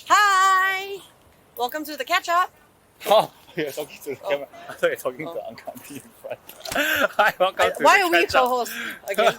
Hi! Welcome to the catch up. Oh, you're talking to the camera. I thought you were talking to Uncle Auntie in front. Hi, welcome to Why the are we catch up. co-hosts again?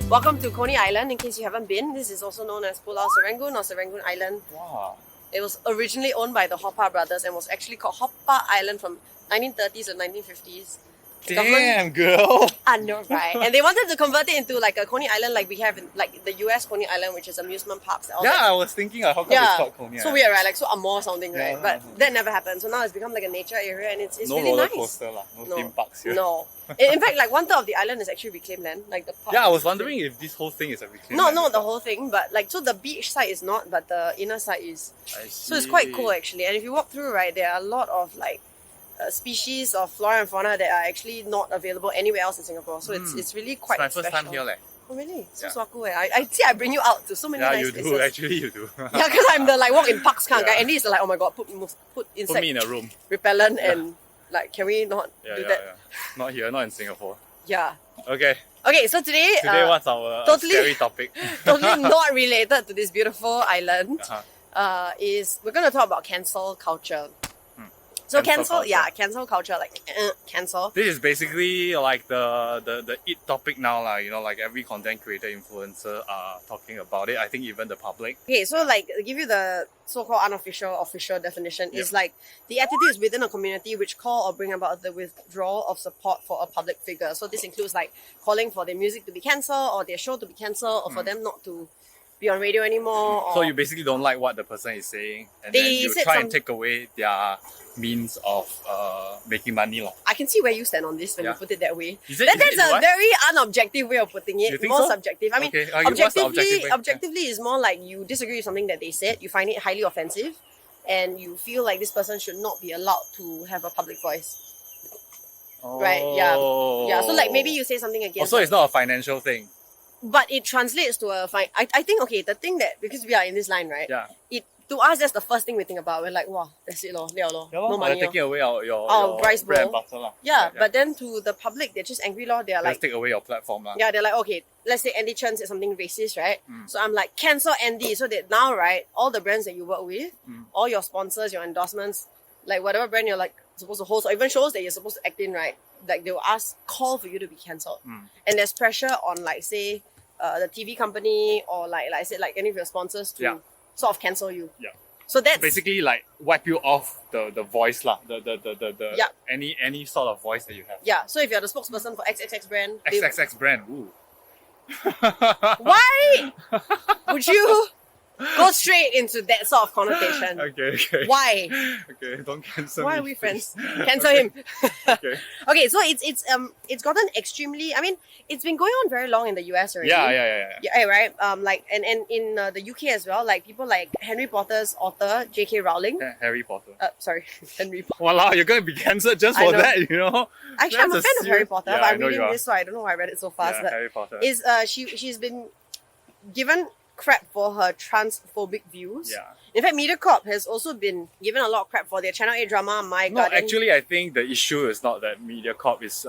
Welcome to Coney Island. In case you haven't been, this is also known as Pulau Serangoon or Serangoon Island. Wow. It was originally owned by the Hoppa brothers and was actually called Hoppa Island from 1930s and 1950s. Damn, girl. I know, right? And they wanted to convert it into like a Coney Island like we have in like the US Coney Island, which is amusement parks. All Yeah, that. I was thinking how come it's called Coney So Island? weird, right? Like so Amor sounding, right? Yeah. But that never happened. So now it's become like a nature area and it's No really roller nice. coaster, no No. theme parks here. No. In fact, like 1/3 of the island is actually reclaimed land. Like the park. Yeah, I was wondering if this whole thing is a reclaimed No, land. not the whole thing, but like so the beach side is not, but the inner side is. I see. So it's quite cool actually. And if you walk through, right, there are a lot of like species of flora and fauna that are actually not available anywhere else in Singapore. So it's really It's quite my first special. time here, leh. Oh really? So Yeah. swaku eh. I see. I bring you out to so many Yeah, nice you places. do. Actually, you do. Yeah, because I'm the like walk in parks kind of guy. Yeah. Andy is like, oh my god, put insect Put me in a room. repellent and like, can we not Yeah, do yeah, that? yeah. Not here, not in Singapore. Yeah. Okay. Okay, so today, Today, what's our totally- scary topic? totally not related to this beautiful island, Uh-huh. is we're gonna talk about cancel culture. So Cancel culture. cancel culture, like cancel. This is basically like the it topic now, lah. You know, like every content creator, influencer are talking about it. I think even the public. Okay, so like give you the so-called unofficial, official definition is like the attitudes within a community which call or bring about the withdrawal of support for a public figure. So this includes like calling for their music to be cancelled or their show to be cancelled or for them not to be on radio anymore. Or So you basically don't like what the person is saying, and They then you said try and some- take away their means of making money, lah. I can see where you stand on this when you Yeah. put it that way. Is it? That's is a it what? very unobjective way of putting it. You think More so? subjective. I mean, Okay, what's the objective way? objectively is more like you disagree with something that they said, you find it highly offensive, and you feel like this person should not be allowed to have a public voice. Right, yeah. Yeah, so like maybe you say something against. Also, it's not a financial thing. But it translates to a fine. I think, okay, the thing that, because we are in this line, right? Yeah. To us, that's the first thing we think about. We're like, wow, that's it, lor, liao lor. Yeah, No money. they're taking away your rice bread bowl. and butter, lah. Yeah, but then to the public, they're just angry, lor. They're Just like, take away your platform, lah. yeah, they're like, okay, let's say Andy Chen said something racist, right? So I'm like, cancel Andy. So that now, right, all the brands that you work with, all your sponsors, your endorsements, like whatever brand you're like supposed to host, or even shows that you're supposed to act in, right? Like they will call for you to be cancelled. And there's pressure on like, say, the TV company or like I said, like any of your sponsors to sort of cancel you. Yeah. So that's Basically, like wipe you off the voice, lah. The Yeah. any sort of voice that you have. yeah. So if you're the spokesperson for XXX brand, they- XXX brand. Ooh. why would you go straight into that sort of connotation? Okay. Why? Okay, don't cancel Why me, are we friends? please. Cancel him. Okay. Okay, so it's gotten extremely. I mean, it's been going on very long in the US already. Yeah. Yeah, right. Like and in the UK as well. Like people like Harry Potter's author J.K. Rowling. Yeah, Harry Potter. Sorry, Henry. Walao, you're gonna be cancelled just I for know. that, you know? Actually, I'm a That's fan of Harry serious- Potter, Yeah, but I I'm know you reading are. this, so I don't know why I read it so fast. Yeah, but Harry Potter. is she's been given crap for her transphobic views. Yeah. In fact, MediaCorp has also been given a lot of crap for their Channel 8 drama My No, Garden. actually, I think the issue is not that MediaCorp is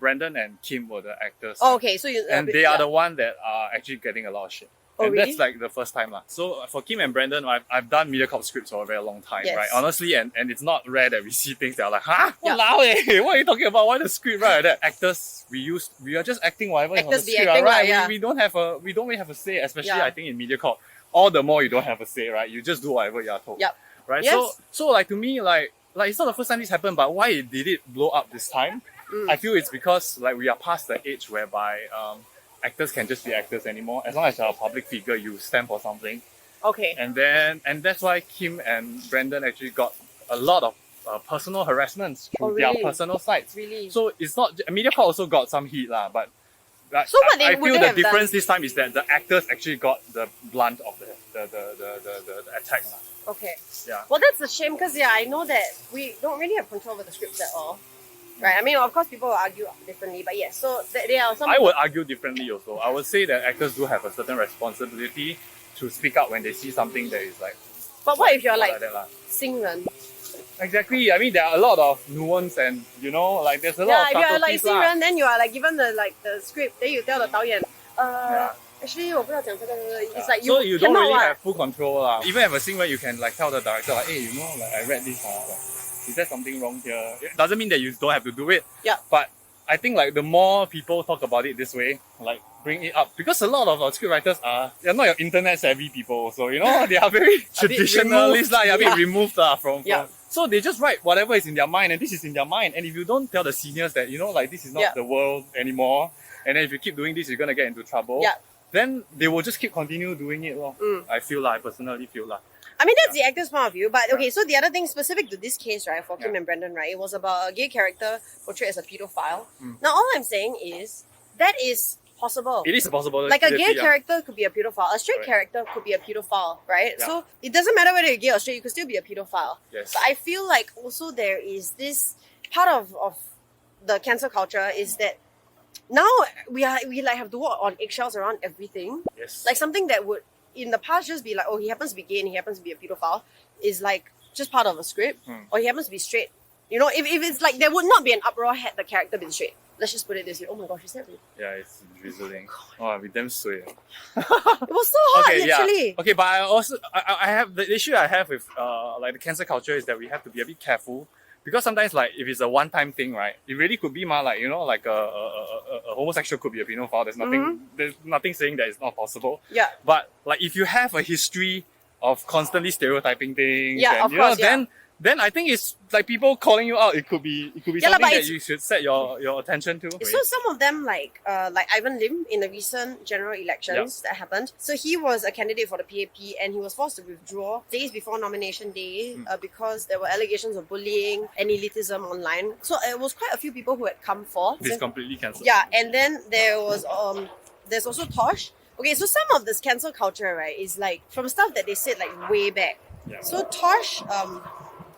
Brandon and Kim were the actors. Oh, okay. So you And they are the one that are actually getting a lot of shit. Oh, and really? that's like the first time. So for Kim and Brandon, I've done MediaCorp scripts for a very long time, Yes. right? Honestly, and it's not rare that we see things that are like, huh? Yeah. Walao eh, what are you talking about? Why the script right like that? Actors, we are just acting whatever is on the Actors be script, acting, right? right, yeah. We don't really have a say, especially Yeah. I think in MediaCorp. All the more you don't have a say, right? You just do whatever you are told. Yep. Right? Yes. So like to me, like it's not the first time this happened, but why did it blow up this time? I feel it's because like we are past the age whereby actors can just be actors anymore. As long as you're a public figure, you stand for something. Okay. And that's why Kim and Brandon actually got a lot of personal harassments through their really? personal sites. Really? So it's not MediaCorp also got some heat lah, but like, So what they I would feel they the have difference done? this time is that the actors actually got the blunt of the attack lah. Okay. Yeah. Well, that's a shame because I know that we don't really have control over the scripts at all. Right? I mean, of course, people will argue differently, but yes. So there are some. I would argue differently also. I would say that actors do have a certain responsibility to speak up when they see something that is like. But what if you're not like that lah. 新人? Exactly. I mean, there are a lot of nuance and, you know, like there's a lot Yeah, of if you're like subtleties lah. Xing then you are like given the script, then you tell the 导演, Yeah. actually 我不要讲这个, it's like So you don't cannot really what. have full control lah. Even if a scene where you can like tell the director like, hey, you know, like I read this, like, is there something wrong here? It doesn't mean that you don't have to do it. Yeah. But I think like the more people talk about it this way, like bring it up, because a lot of our scriptwriters they're not your internet savvy people, so you know they are very traditionalist lah, a bit removed from. So they just write whatever is in their mind, and this is in their mind. And if you don't tell the seniors that, you know, like this is not the world anymore, and then if you keep doing this, you're gonna get into trouble. Then they will just keep continue doing it. I personally feel lah. I mean, that's the actor's point of view. But okay, so the other thing specific to this case, right, for Kim and Brendan, right, it was about a gay character portrayed as a pedophile. Now, all I'm saying is that is possible. It is possible. Like a gay character could be a pedophile. A straight character could be a pedophile, right? So it doesn't matter whether you're gay or straight, you could still be a pedophile. Yes. But I feel like also there is this part of the cancel culture is that now we like have to walk on eggshells around everything. Yes. Like something that would in the past just be like, oh, he happens to be gay and he happens to be a pedophile is like just part of a script. Or he happens to be straight. You know, if it's like there would not be an uproar had the character been straight. Let's just put it this way. Oh my gosh, is that real? Yeah, it's drizzling. Oh, we damn sweet. It was so hot, literally. Yeah. Okay, but I have the issue I have with like the cancel culture is that we have to be a bit careful, because sometimes like if it's a one-time thing, right, it really could be like, you know, like a homosexual could be a pedophile. There's nothing saying that it's not possible. Yeah. But like if you have a history of constantly stereotyping things, Yeah, and, of you know, course, then I think it's like people calling you out. It could be something that you should set your attention to. So some of them like Ivan Lim in the recent general elections that happened. So he was a candidate for the PAP and he was forced to withdraw days before nomination day because there were allegations of bullying and elitism online. So it was quite a few people who had come forth. It's completely cancelled. Yeah, and then there was there's also Tosh. Okay, so some of this cancel culture, right, is like from stuff that they said like way back. Yeah. So Tosh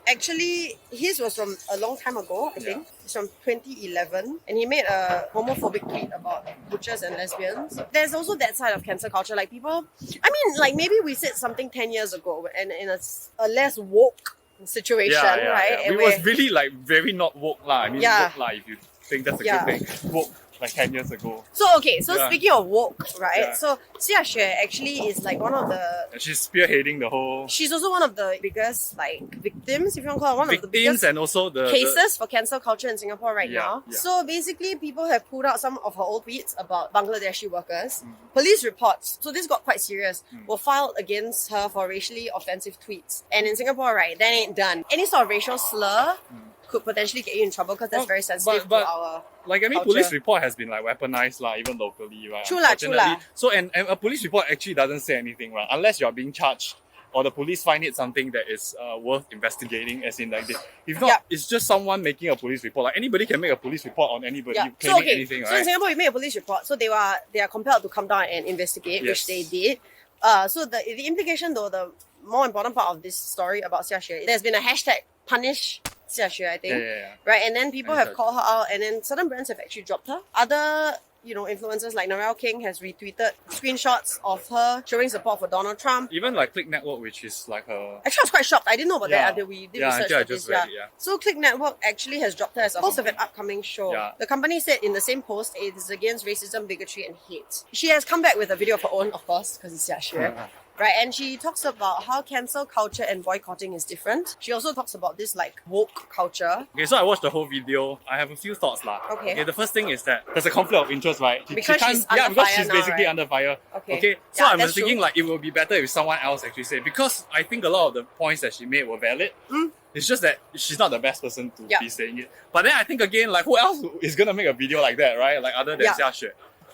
actually, his was from a long time ago, I think. It's from 2011. And he made a homophobic tweet about butchers and lesbians. There's also that side of cancel culture. Like people, I mean, like maybe we said something 10 years ago and in a less woke situation, right? Yeah. It was really like very not woke lah. I mean, woke lah, if you think that's a good thing. Woke like 10 years ago. So, okay, speaking of woke, right? So, Xia Xue actually is like one of the... And she's spearheading the whole... She's also one of the biggest, like, victims, if you want to call it, one of the biggest and also the cases for cancel culture in Singapore right now. Yeah. So, basically, people have pulled out some of her old tweets about Bangladeshi workers. Police reports, so this got quite serious, were filed against her for racially offensive tweets. And in Singapore, right, that ain't done. Any sort of racial slur could potentially get you in trouble because that's very sensitive to our like, I mean, culture. Police report has been like weaponized lah, even locally, right? True lah. So, and a police report actually doesn't say anything, right? Unless you're being charged or the police find it something that is worth investigating, as in like this. If not, it's just someone making a police report. Like anybody can make a police report on anybody claiming anything, right? So in Singapore, we made a police report, so they are compelled to come down and investigate, which they did. So the implication though, the more important part of this story about Xia Xue, there's been a hashtag punish Xia Xue, I think. Right, and then people have called her out, and then certain brands have actually dropped her. Other, you know, influencers like Narelle King has retweeted screenshots of her showing support for Donald Trump. Even like Click Network, which is like her... Actually, I was quite shocked. I didn't know about that until we did research I for just this. Read it, So Click Network actually has dropped her as a host of an upcoming show. The company said in the same post, it is against racism, bigotry and hate. She has come back with a video of her own, of course, because it's Xia Xue. Right, and she talks about how cancel culture and boycotting is different. She also talks about this like woke culture. Okay, so I watched the whole video. I have a few thoughts lah. Okay, the first thing is that there's a conflict of interest, right? Because she's basically under fire. Okay, so I'm thinking like it would be better if someone else actually said, because I think a lot of the points that she made were valid. It's just that she's not the best person to be saying it. But then I think again, like who else is gonna make a video like that, right? Like other than Xia Xue.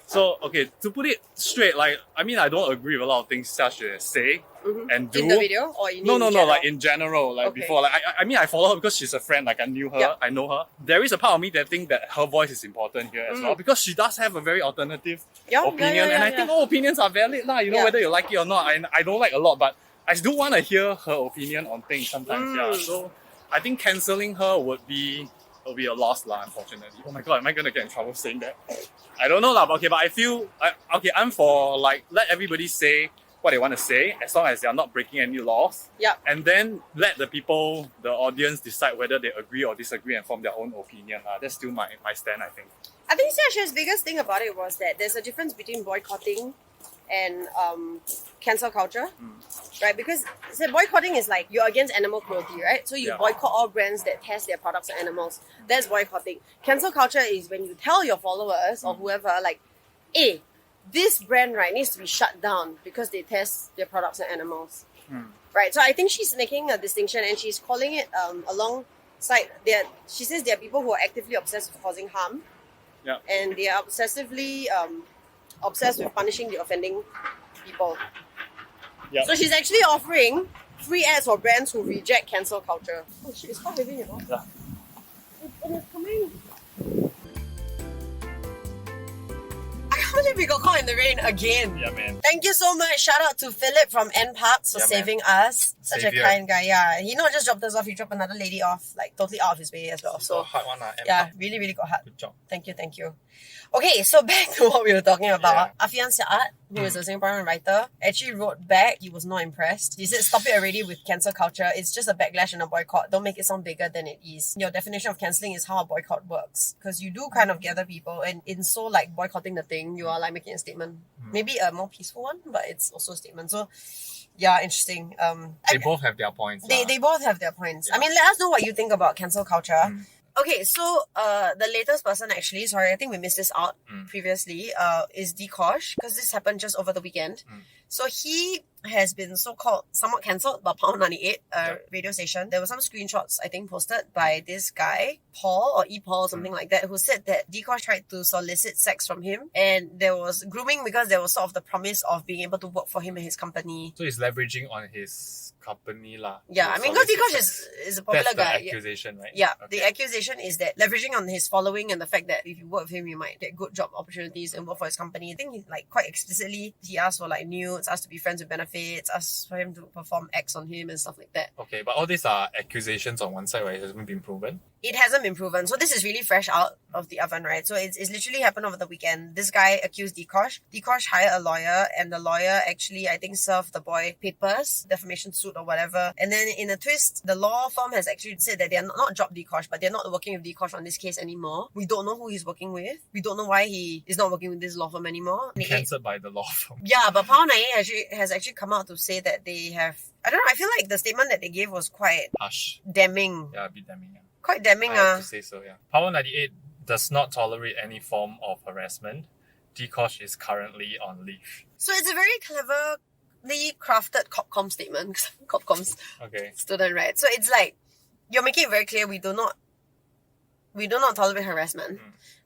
So, okay, to put it straight, like, I mean, I don't agree with a lot of things Xia Xue say and do. In the video? Or in No, like in general, like before. Like, I mean, I follow her because she's a friend, like I knew her, I know her. There is a part of me that think that her voice is important here as well, because she does have a very alternative opinion, and I think all opinions are valid, lah. You know, whether you like it or not. I don't like a lot, but I do want to hear her opinion on things sometimes, So, I think cancelling her would be a loss lah, unfortunately. Oh my god, am I gonna get in trouble saying that? I don't know lah, but I feel I'm for like let everybody say what they want to say, as long as they are not breaking any laws. Yeah. And then let the people, the audience, decide whether they agree or disagree and form their own opinion. That's still my stand, I think. I think Xia Xue's biggest thing about it was that there's a difference between boycotting and cancel culture, right? Because boycotting is like you're against animal cruelty, right? So you boycott all brands that test their products on animals. That's boycotting. Cancel culture is when you tell your followers or whoever, like, hey, this brand, right, needs to be shut down because they test their products on animals, right? So I think she's making a distinction, and she's calling it alongside there. She says there are people who are actively obsessed with causing harm, and they are obsessively obsessed with punishing the offending people. Yeah. So she's actually offering free ads for brands who reject cancel culture. Oh shit, it's quite heavy, you know? Yeah. It's coming. I can't believe we got caught in the rain again. Yeah, man. Thank you so much. Shout out to Philip from N Parks for saving us. Such a kind guy. Yeah, he not just dropped us off, he dropped another lady off, like totally out of his way as well. So hard one, really, really got hard. Good job. Thank you. Okay, so back to what we were talking about. Afian Saad, who is a Singaporean writer, actually wrote back. He was not impressed. He said, stop it already with cancel culture. It's just a backlash and a boycott. Don't make it sound bigger than it is. Your definition of cancelling is how a boycott works. Because you do kind of gather people, and in so like boycotting the thing, you are like making a statement. Maybe a more peaceful one, but it's also a statement. So yeah, interesting. They both have their points. They both have their points. Yeah. I mean, let us know what you think about cancel culture. Okay, so the latest person actually, sorry, I think we missed this out previously, is Dee Kosh, because this happened just over the weekend. So he has been so-called somewhat cancelled by Pound.98, radio station. There were some screenshots, I think, posted by this guy, Paul or E-Paul or something like that, who said that Dee Kosh tried to solicit sex from him, and there was grooming because there was sort of the promise of being able to work for him and his company. So he's leveraging on his company lah. Yeah, I mean, because Dee Kosh is a popular guy. That's the accusation, right? Yeah, the accusation is that leveraging on his following and the fact that if you work with him, you might get good job opportunities and work for his company. I think he like quite explicitly, he asked for like nudes, asked to be friends with benefits, asked for him to perform acts on him and stuff like that. Okay, but all these are accusations on one side, right? It hasn't been proven. It hasn't been proven. So this is really fresh out of the oven, right? So it's literally happened over the weekend. This guy accused Dee Kosh. Dee Kosh hired a lawyer, and the lawyer actually, I think, served the boy papers, defamation suit or whatever. And then in a twist, the law firm has actually said that they are not dropped Dee Kosh, but they're not working with Dee Kosh on this case anymore. We don't know who he's working with. We don't know why he is not working with this law firm anymore. Cancelled by the law firm. Yeah, but Pound.98 has actually come out to say that they have... I don't know, I feel like the statement that they gave was quite... harsh. Damning. Yeah, a bit damning. Yeah. Quite damning. I have to say so, yeah. Power98 does not tolerate any form of harassment. Dee Kosh is currently on leave. So it's a very cleverly crafted Copcom statement. Copcom's student, right? So it's like, you're making it very clear we do not tolerate harassment.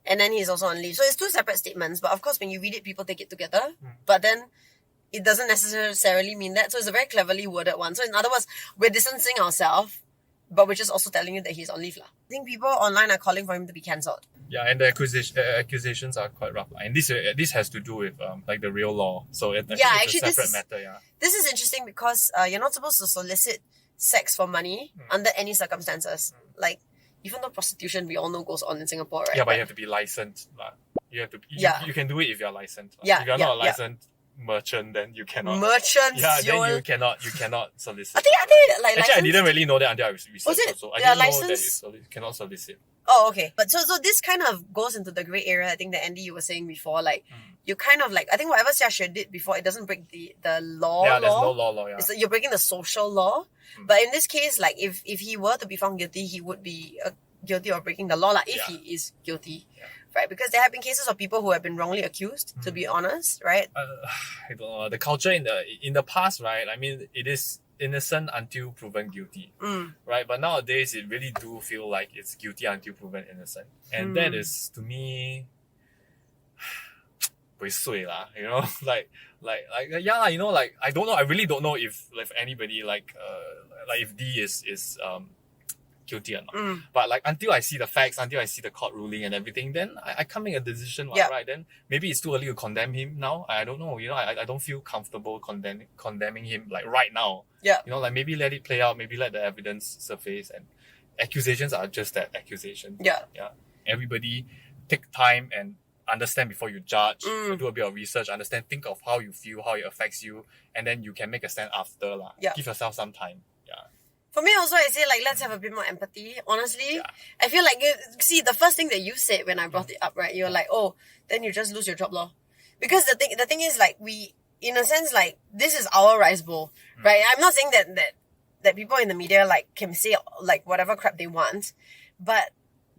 And then he's also on leave. So it's two separate statements. But of course, when you read it, people take it together. But then it doesn't necessarily mean that. So it's a very cleverly worded one. So in other words, we're distancing ourselves, but we're just also telling you that he's on leave. I think people online are calling for him to be cancelled. Yeah, and the accusations are quite rough. And this has to do with like the real law. So it's a separate matter. Yeah. This is interesting because you're not supposed to solicit sex for money under any circumstances. Like, even though prostitution, we all know, goes on in Singapore, right? Yeah, but you have to be licensed. You have to. You can do it if you're licensed. Yeah, if you're not a licensed merchant, then you cannot. Merchants, then you cannot solicit. I think like actually, I didn't really know that until I researched. Was it? Also. I didn't know that you cannot solicit. Oh, okay. But so this kind of goes into the grey area. I think that Andy, you were saying before, like you kind of like, I think whatever Xia Xue did before, it doesn't break the law. Yeah, there's no law. Yeah. You're breaking the social law. But in this case, like if he were to be found guilty, he would be guilty of breaking the law. Like if he is guilty. Yeah. Right, because there have been cases of people who have been wrongly accused, to be honest, right? I don't know. The culture in the past, right? I mean, it is innocent until proven guilty, right? But nowadays, it really do feel like it's guilty until proven innocent, and that is to me, 不碎啦, you know, like yeah, you know, like I don't know. I really don't know if anybody like if D is guilty or not. But like until I see the facts, until I see the court ruling and everything, then I can't make a decision, right? Then maybe it's too early to condemn him now. I don't know. You know, I don't feel comfortable condemning him like right now. Yeah. You know, like maybe let it play out, maybe let the evidence surface, and accusations are just that, accusation. Yeah. Yeah. Everybody take time and understand before you judge, do a bit of research, understand, think of how you feel, how it affects you, and then you can make a stand after. Yeah. Give yourself some time. Yeah. For me also, I say like, let's have a bit more empathy. Honestly, I feel like, see, the first thing that you said when I brought it up, right? You're like, oh, then you just lose your job, lor. Because the thing is like, we, in a sense, like, this is our rice bowl, right? I'm not saying that people in the media like can say like whatever crap they want, but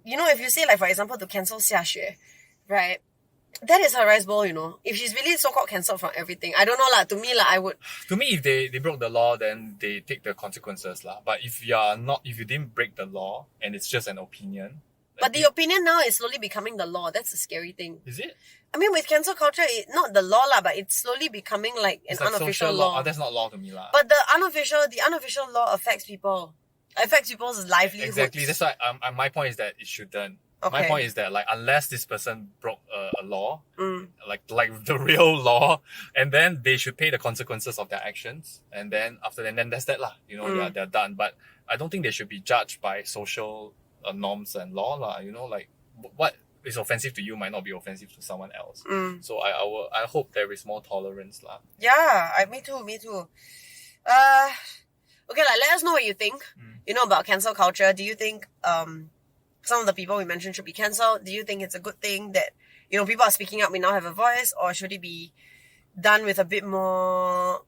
you know, if you say like, for example, to cancel Xia Xue, right? That is her rice bowl, you know. If she's really so-called cancelled from everything, I don't know lah. To me lah, I would. To me, if they broke the law, then they take the consequences lah. But if you didn't break the law and it's just an opinion. But the opinion now is slowly becoming the law. That's the scary thing. Is it? I mean, with cancel culture, not the law lah, but it's slowly becoming like an like unofficial social law. Oh, that's not law to me lah. But the unofficial law affects people. Affects people's livelihoods. Exactly. That's why my point is that it shouldn't. Okay. My point is that like unless this person broke a law, like the real law, and then they should pay the consequences of their actions, and then after that, then that's that lah. You know, they're done. But I don't think they should be judged by social norms and law lah. You know, like what is offensive to you might not be offensive to someone else. So I hope there is more tolerance lah. Yeah, me too. Okay, like let us know what you think. You know, about cancel culture. Do you think some of the people we mentioned should be cancelled? Do you think it's a good thing that, you know, people are speaking up, we now have a voice, or should it be done with a bit more,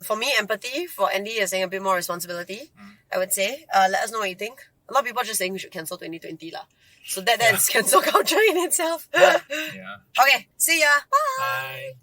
for me, empathy? For Andy, you're saying a bit more responsibility, I would say. Let us know what you think. A lot of people are just saying we should cancel 2020 lah. So that is cancel culture in itself. Yeah. Okay, see ya. Bye. Bye.